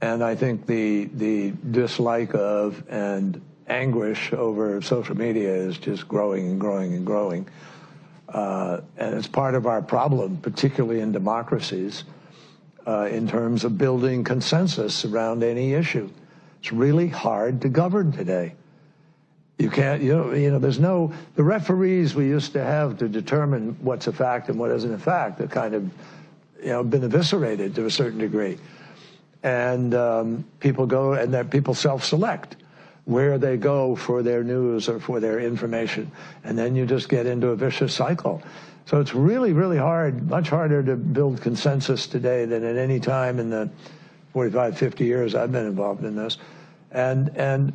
And I think the dislike of and anguish over social media is just growing and growing and growing. And it's part of our problem, particularly in democracies, in terms of building consensus around any issue. It's really hard to govern today. You can't, there's no, the referees we used to have to determine what's a fact and what isn't a fact have kind of, been eviscerated to a certain degree. And people go, and people self-select where they go for their news or for their information. And then you just get into a vicious cycle. So it's really, really hard, much harder to build consensus today than at any time in the 45, 50 years I've been involved in this. And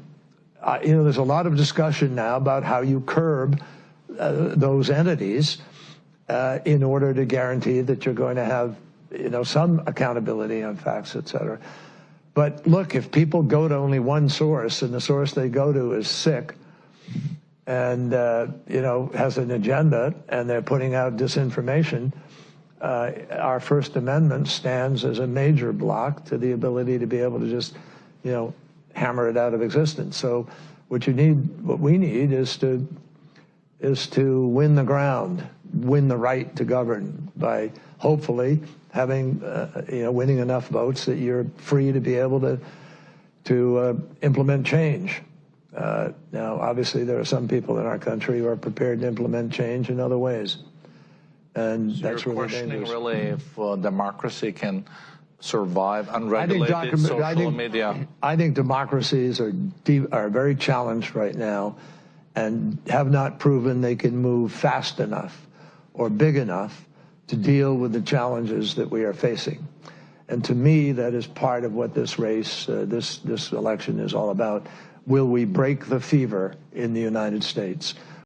there's a lot of discussion now about how you curb those entities in order to guarantee that you're going to have, some accountability on facts, et cetera. But look, if people go to only one source and the source they go to is sick and, has an agenda and they're putting out disinformation, our First Amendment stands as a major block to the ability to be able to just, hammer it out of existence. So what we need is to win the ground, win the right to govern by hopefully having, winning enough votes that you're free to be able to implement change. Now, obviously, there are some people in our country who are prepared to implement change in other ways, and so that's you're really questioning dangerous. really if democracy can survive unregulated social media. I think democracies are very challenged right now, and have not proven they can move fast enough or big enough to deal with the challenges that we are facing. And to me, that is part of what this race, this election is all about. Will we break the fever in the United States?